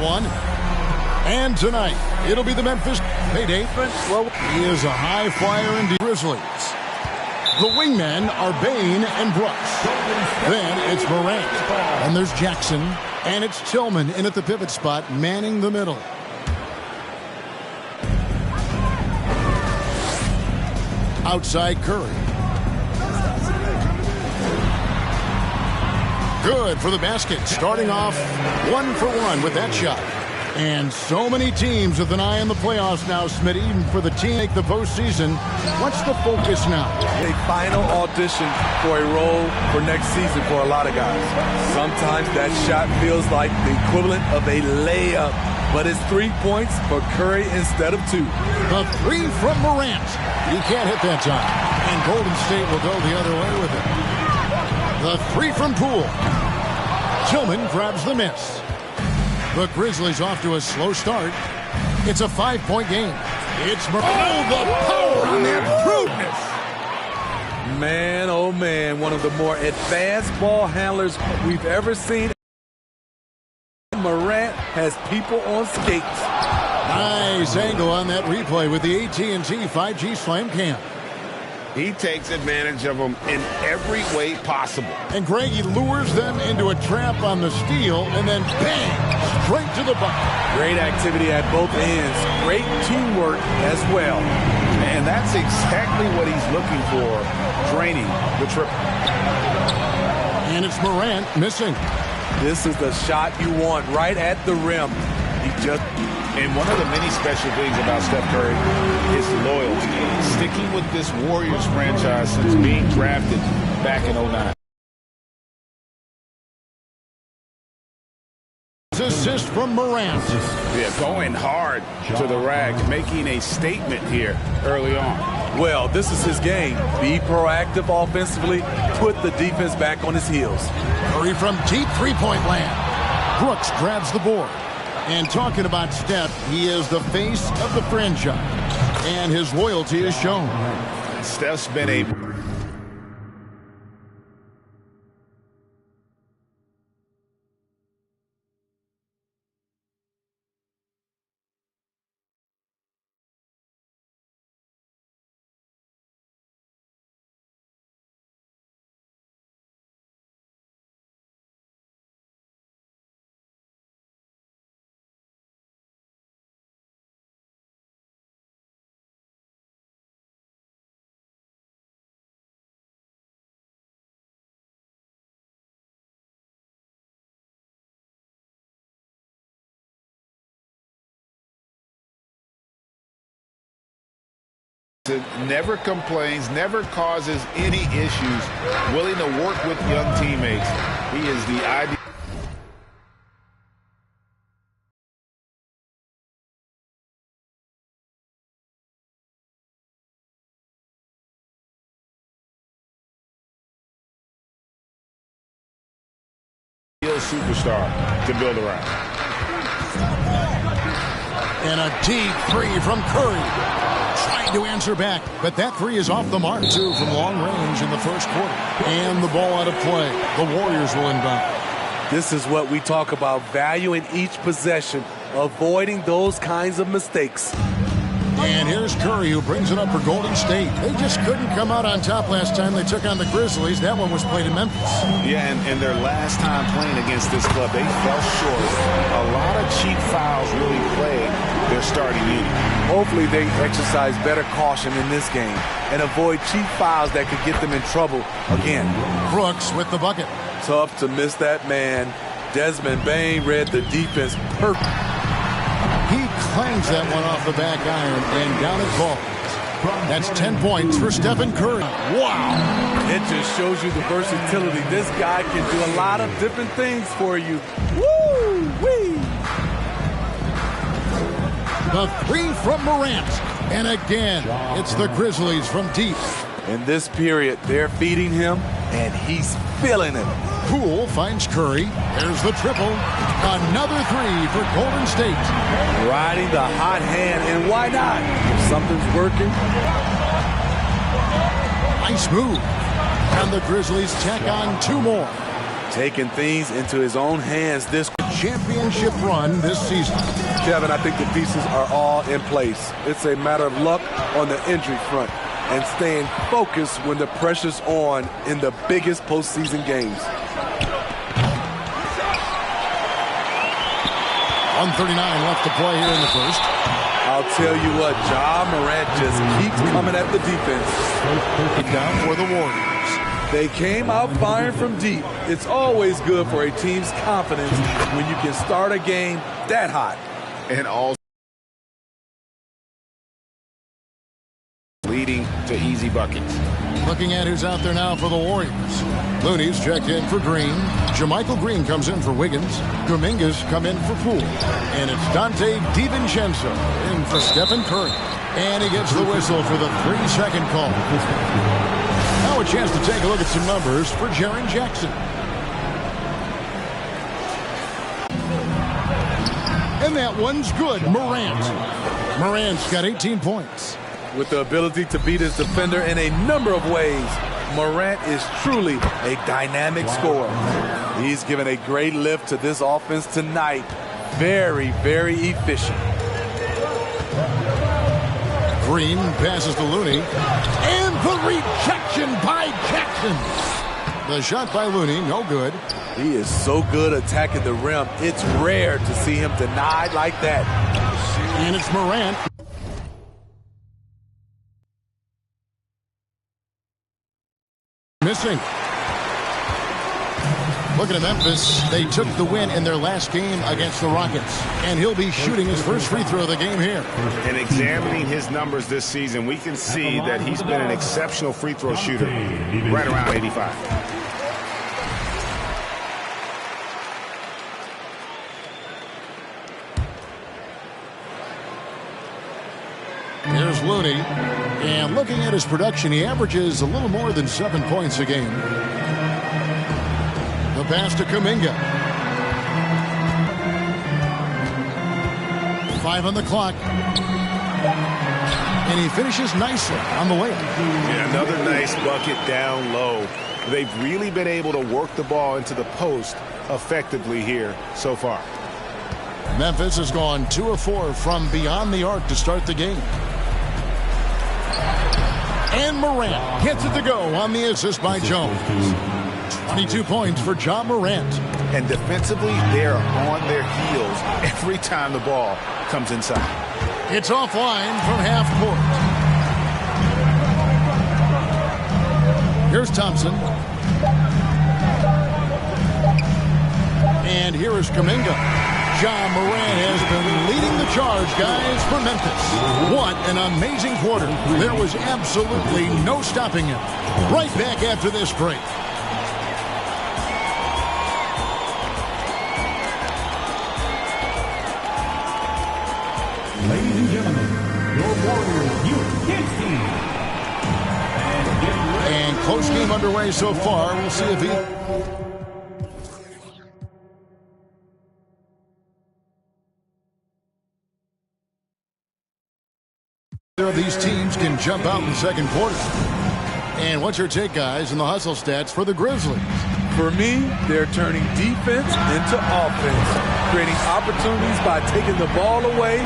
one. And tonight, it'll be the Memphis payday. He is a high flyer in the Grizzlies. The wingmen are Bain and Brooks. Then it's Morant. And there's Jackson. And it's Tillman in at the pivot spot, manning the middle. Outside Curry. Good for the basket. Starting off 1 for 1 with that shot. And so many teams with an eye on the playoffs now, Smitty, even for the team make the postseason. What's the focus now? A final audition for a role for next season for a lot of guys. Sometimes that shot feels like the equivalent of a layup, but it's 3 points for Curry instead of 2. The 3 from Morant. He can't hit that time. And Golden State will go the other way with it. The 3 from Poole. Tillman grabs the miss. The Grizzlies off to a slow start. It's a 5-point game. It's the power on that rudeness. Man, oh man, one of the more advanced ball handlers we've ever seen. Morant has people on skates. Nice angle on that replay with the AT&T 5G Slam Cam. He takes advantage of them in every way possible. And Greg, he lures them into a trap on the steal, and then bang, straight to the bucket. Great activity at both ends. Great teamwork as well. And that's exactly what he's looking for, draining the triple. And it's Morant missing. This is the shot you want right at the rim. And one of the many special things about Steph Curry is loyalty. Sticking with this Warriors franchise since being drafted back in 2009. Assist from Morant. Yeah, going hard to the rack, making a statement here early on. Well, this is his game. Be proactive offensively, put the defense back on his heels. Curry from deep three-point land. Brooks grabs the board. And talking about Steph, he is the face of the franchise. And his loyalty is shown. Steph's been a... Never complains, never causes any issues, willing to work with young teammates. He is the ideal. Superstar to build around. And a deep 3 from Curry. Trying to answer back, but that 3 is off the mark. 2 from long range in the first quarter. And the ball out of play. The Warriors will inbound. This is what we talk about, valuing each possession, avoiding those kinds of mistakes. And here's Curry, who brings it up for Golden State. They just couldn't come out on top last time they took on the Grizzlies. That one was played in Memphis. Yeah, and their last time playing against this club, they fell short. A lot of cheap fouls really plagued their starting unit. Hopefully they exercise better caution in this game and avoid cheap fouls that could get them in trouble again. Brooks with the bucket. Tough to miss that man. Desmond Bain read the defense perfect. He clangs that one off the back iron and down it falls. That's 10 points for Stephen Curry. Wow. It just shows you the versatility. This guy can do a lot of different things for you. Woo-wee. The 3 from Morant. And again, it's the Grizzlies from deep. In this period, they're feeding him, and he's feeling it. Poole finds Curry. There's the triple. Another 3 for Golden State. Riding the hot hand, and why not? If something's working. Nice move. And the Grizzlies tack on 2 more. Taking things into his own hands. This championship run this season. Kevin, I think the pieces are all in place. It's a matter of luck on the injury front and staying focused when the pressure's on in the biggest postseason games. 1:39 left to play here in the first. I'll tell you what, Ja Morant just keeps coming at the defense. Down for the Warriors. They came out firing from deep. It's always good for a team's confidence when you can start a game that hot. And also leading to easy buckets. Looking at who's out there now for the Warriors. Looney's checked in for Green. Jermichael Green comes in for Wiggins. Kuminga's come in for Poole. And it's Dante DiVincenzo in for Stephen Curry. And he gets the whistle for the 3-second call. Now a chance to take a look at some numbers for Jaren Jackson. And that one's good. Morant's got 18 points. With the ability to beat his defender in a number of ways, Morant is truly a dynamic scorer. He's given a great lift to this offense tonight. Very, very efficient. Green passes to Looney. And the rejection by Jackson. The shot by Looney, no good. He is so good attacking the rim. It's rare to see him denied like that. And it's Morant. Missing. Looking at Memphis, they took the win in their last game against the Rockets. And he'll be shooting his first free throw of the game here. And examining his numbers this season, we can see that he's been an exceptional free throw shooter, right around 85. Here's Looney. And looking at his production, he averages a little more than 7 points a game. The pass to Kuminga. 5 on the clock. And he finishes nicely on the way. Yeah, another nice bucket down low. They've really been able to work the ball into the post effectively here so far. Memphis has gone 2 of 4 from beyond the arc to start the game. And Morant gets it to go on the assist by Jones. 22 points for Ja Morant. And defensively, they're on their heels every time the ball comes inside. It's offline from half court. Here's Thompson. And here is Kuminga. Ja Morant has been leading the charge, guys, for Memphis. What an amazing quarter. There was absolutely no stopping him. Right back after this break. Ladies and gentlemen, your Warriors Youth Kids team. And close game underway so far. We'll see if he... of these teams can jump out in the second quarter. And what's your take, guys, in the hustle stats for the Grizzlies? For me, they're turning defense into offense, creating opportunities by taking the ball away.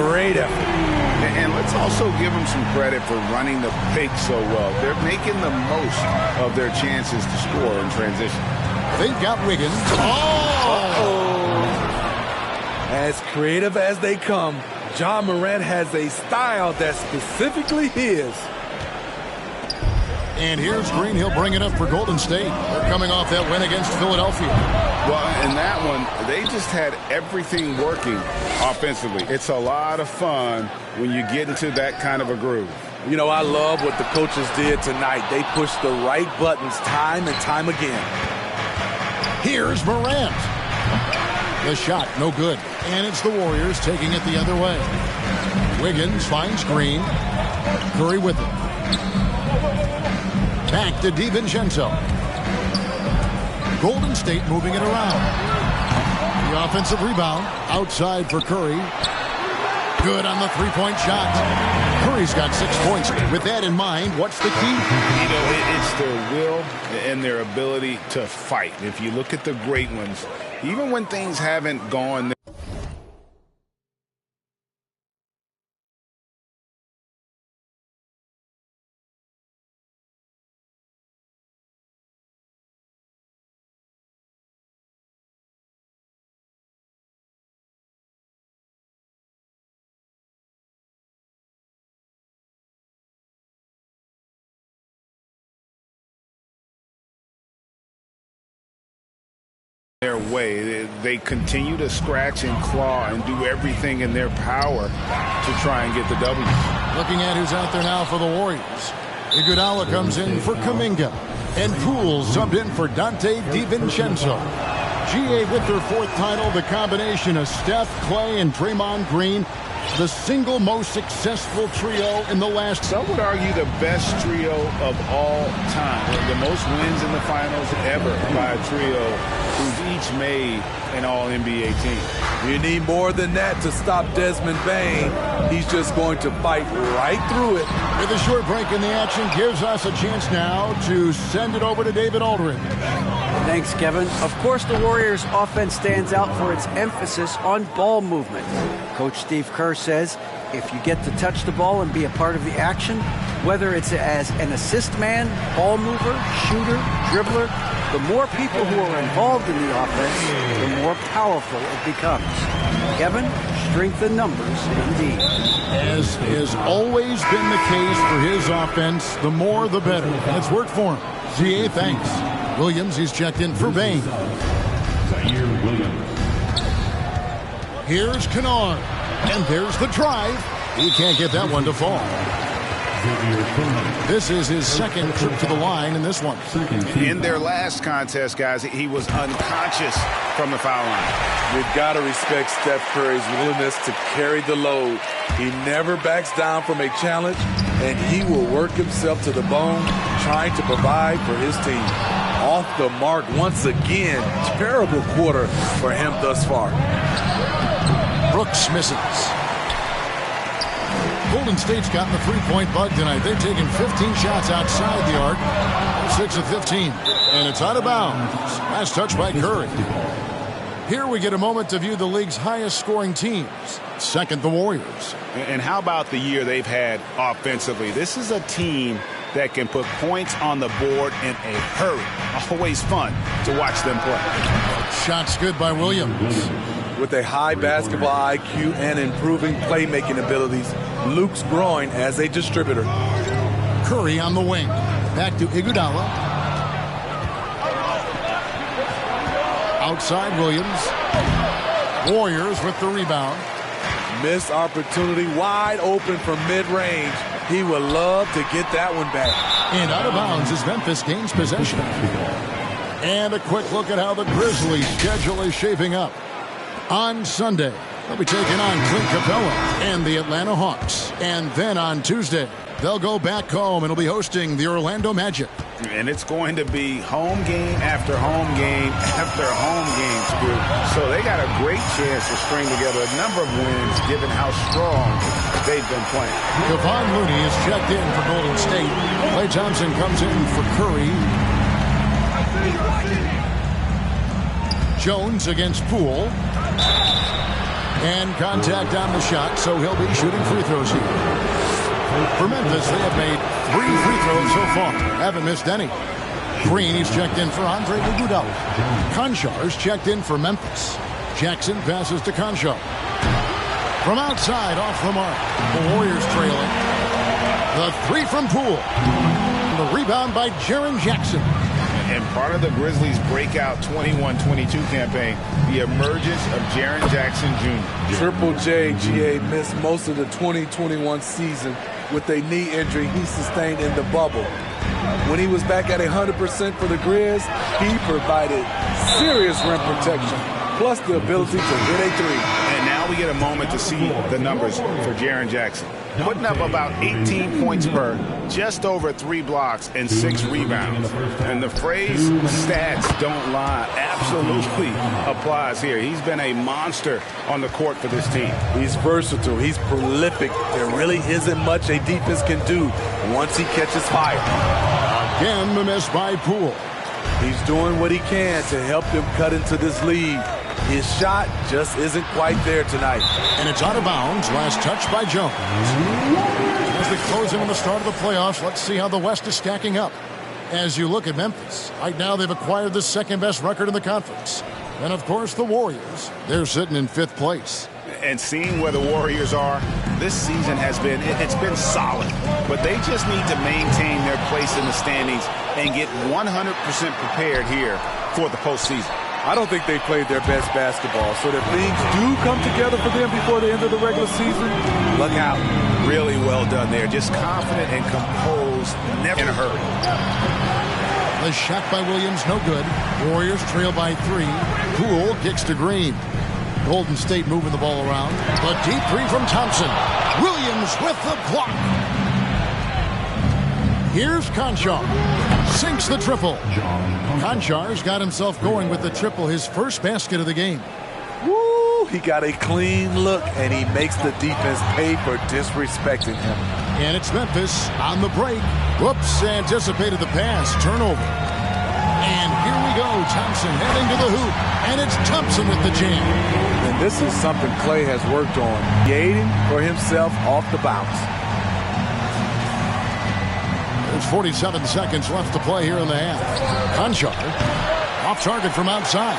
Great effort. And let's also give them some credit for running the pick so well. They're making the most of their chances to score in transition. They've got Wiggins. As creative as they come, Ja Morant has a style that's specifically his. And here's Green. He'll bring it up for Golden State. They're coming off that win against Philadelphia. Well, in that one, they just had everything working offensively. It's a lot of fun when you get into that kind of a groove. You know, I love what the coaches did tonight. They pushed the right buttons time and time again. Here's Morant. The shot, no good. And it's the Warriors taking it the other way. Wiggins finds Green. Curry with it. Back to DiVincenzo. Golden State moving it around. The offensive rebound outside for Curry. Good on the three-point shot. Curry's got 6 points. With that in mind, what's the key? You know, it's their will and their ability to fight. If you look at the great ones, even when things haven't gone their way, they continue to scratch and claw and do everything in their power to try and get the W. Looking at who's out there now for the Warriors. Iguodala comes in for Kuminga. And Poole subbed in for Dante DiVincenzo. GA with their 4th title, the combination of Steph, Clay, and Draymond Green. The single most successful trio in the last. Some would argue the best trio of all time. The most wins in the finals ever by a trio who's each made an All-NBA team. You need more than that to stop Desmond Bain. He's just going to fight right through it. With a short break in the action, gives us a chance now to send it over to David Aldridge. Thanks, Kevin. Of course, the Warriors' offense stands out for its emphasis on ball movement. Coach Steve Kerr says if you get to touch the ball and be a part of the action, whether it's as an assist man, ball mover, shooter, dribbler, the more people who are involved in the offense, the more powerful it becomes. Kevin, strength in numbers indeed. As has always been the case for his offense, the more the better. And it's worked for him. GA, thanks. Williams, he's checked in for Bain. Here's Kennard. And there's the drive. He can't get that one to fall. This is his second trip to the line in this one. In their last contest, guys, he was unconscious from the foul line. You've got to respect Steph Curry's willingness to carry the load. He never backs down from a challenge, and he will work himself to the bone trying to provide for his team. Off the mark once again. Terrible quarter for him thus far. Brooks misses. Golden State's gotten the three-point bug tonight. They've taken 15 shots outside the arc. 6 of 15. And it's out of bounds. Last touch by Curry. Here we get a moment to view the league's highest scoring teams. Second, the Warriors. And how about the year they've had offensively? This is a team that can put points on the board in a hurry. Always fun to watch them play. Shots good by Williams. With a high basketball IQ and improving playmaking abilities, Luke's growing as a distributor. Curry on the wing. Back to Iguodala. Outside Williams. Warriors with the rebound. Missed opportunity, wide open from mid-range. He would love to get that one back. And out of bounds as Memphis gains possession. And a quick look at how the Grizzlies' schedule is shaping up. On Sunday, they'll be taking on Clint Capella and the Atlanta Hawks. And then on Tuesday, they'll go back home and will be hosting the Orlando Magic. And it's going to be home game after home game after home game, Stu. So they got a great chance to string together a number of wins given how strong they've been playing. Kevon Looney is checked in for Golden State. Klay Thompson comes in for Curry. Jones against Poole. And contact on the shot, so he'll be shooting free throws here. For Memphis, they have made 3 free throws so far. Haven't missed any. Green is checked in for Andre Iguodala. Conchar checked in for Memphis. Jackson passes to Conchar. From outside, off the mark. The Warriors trailing. The 3 from Poole. The rebound by Jaren Jackson. And part of the Grizzlies' breakout 21-22 campaign, the emergence of Jaren Jackson Jr. Triple J, GA, missed most of the 2021 season with a knee injury he sustained in the bubble. When he was back at 100% for the Grizz, he provided serious rim protection, plus the ability to hit a 3. And And now we get a moment to see the numbers for Jaren Jackson. Putting up about 18 points per, just over 3 blocks and 6 rebounds. And the phrase stats don't lie absolutely applies here. He's been a monster on the court for this team. He's versatile. He's prolific. There really isn't much a defense can do once he catches fire. Again, the miss by Poole. He's doing what he can to help them cut into this lead. His shot just isn't quite there tonight. And it's out of bounds. Last touch by Jones. As we close in on the start of the playoffs, let's see how the West is stacking up. As you look at Memphis, right now they've acquired the second-best record in the conference. And, of course, the Warriors. They're sitting in 5th place. And seeing where the Warriors are, this season has been, it's been solid. But they just need to maintain their place in the standings and get 100% prepared here for the postseason. I don't think they played their best basketball, so that things do come together for them before the end of the regular season. Look out. Really well done there. Just confident and composed, never in a hurry. The shot by Williams, no good. Warriors trail by 3. Poole kicks to Green. Golden State moving the ball around. The deep 3 from Thompson. Williams with the block. Here's Conchar. Sinks the triple. Conchar's got himself going with the triple, his first basket of the game. Woo! He got a clean look, and he makes the defense pay for disrespecting him. And it's Memphis on the break. Whoops, anticipated the pass. Turnover. And here we go. Thompson heading to the hoop. And it's Thompson with the jam. And this is something Clay has worked on, creating for himself off the bounce. There's 47 seconds left to play here in the half. Conchar off target from outside.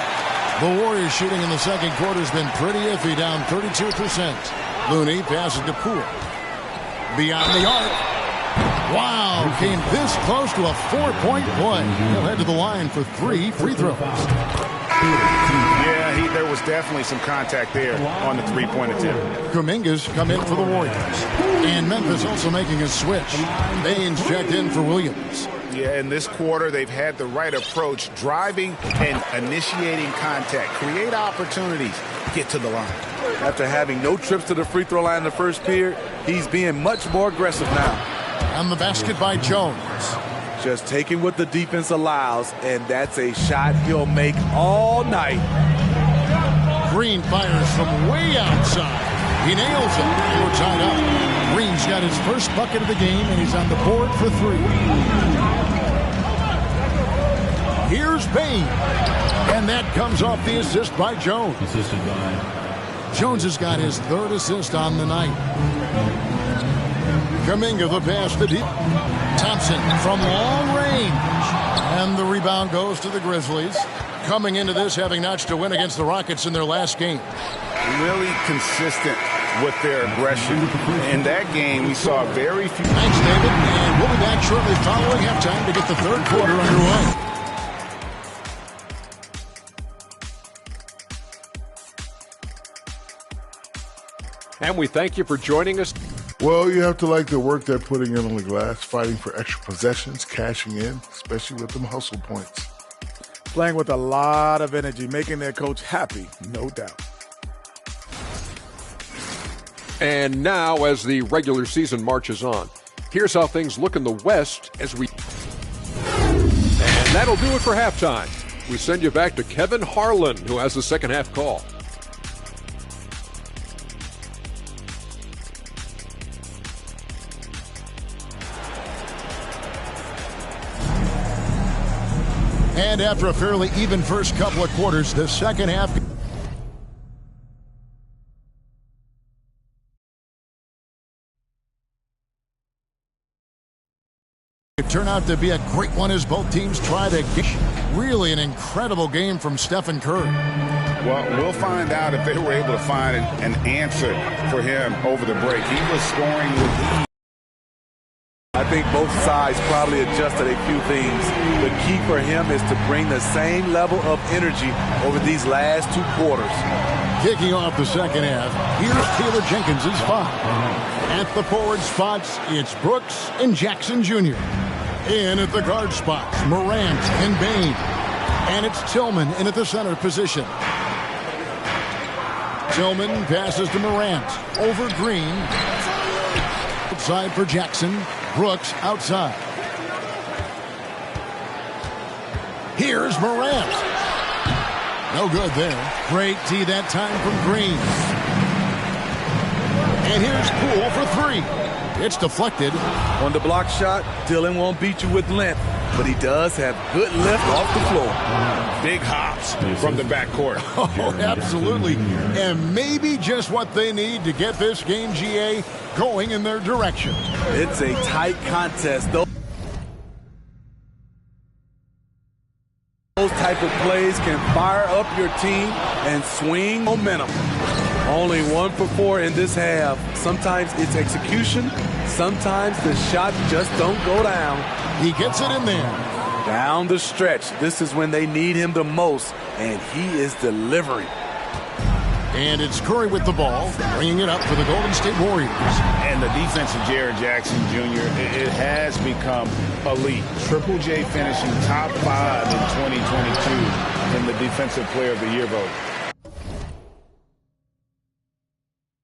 The Warriors shooting in the second quarter has been pretty iffy, down 32%. Looney passes to Poole. Beyond the arc. Wow, came this close to a 4-point play. He'll head to the line for 3 free throws. Yeah, there was definitely some contact there on the 3-point attempt. Kuminga's come in for the Warriors. And Memphis also making a switch. Baines checked in for Williams. Yeah, in this quarter, they've had the right approach, driving and initiating contact, create opportunities, get to the line. After having no trips to the free throw line in the first period, he's being much more aggressive now. And the basket by Jones. Just taking what the defense allows, and that's a shot he'll make all night. Green fires from way outside. He nails it. And we're tied up. Green's got his first bucket of the game, and he's on the board for 3. Here's Payne. And that comes off the assist by Jones. Assisted by Jones has got his 3rd assist on the night. Kuminga the pass to deep. Thompson from long range. And the rebound goes to the Grizzlies. Coming into this, having notched a win against the Rockets in their last game. Really consistent with their aggression. In that game, we saw very few. Thanks, David. And we'll be back shortly following halftime to get the 3rd quarter underway. And we thank you for joining us. Well, you have to like the work they're putting in on the glass, fighting for extra possessions, cashing in, especially with them hustle points. Playing with a lot of energy, making their coach happy, no doubt. And now, as the regular season marches on, here's how things look in the West as we... And that'll do it for halftime. We send you back to Kevin Harlan, who has the second half call. And after a fairly even first couple of quarters, the second half... It turned out to be a great one as both teams try to get really an incredible game from Stephen Curry. Well, we'll find out if they were able to find an answer for him over the break. He was scoring with ease. I think both sides probably adjusted a few things. The key for him is to bring the same level of energy over these last 2 quarters. Kicking off the second half, here's Taylor Jenkins' foul. At the forward spots, it's Brooks and Jackson Jr. In at the guard spots, Morant and Bain. And it's Tillman in at the center position. Tillman passes to Morant. Over Green. Outside for Jackson. Brooks outside. Here's Morant. No good there. Great D that time from Green. And here's Poole for three. It's deflected. On the block shot, Dillon won't beat you with length, but he does have good lift off the floor. Big hops from the backcourt. Oh, absolutely. And maybe just what they need to get this game, GA, going in their direction. It's a tight contest, though. Those type of plays can fire up your team and swing momentum. Only 1 for 4 in this half. Sometimes it's execution. Sometimes the shot just don't go down. He gets it in there. Down the stretch. This is when they need him the most, and he is delivering. And it's Curry with the ball, bringing it up for the Golden State Warriors. And the defense of Jaren Jackson Jr., it has become elite. Triple J finishing top 5 in 2022 in the Defensive Player of the Year vote.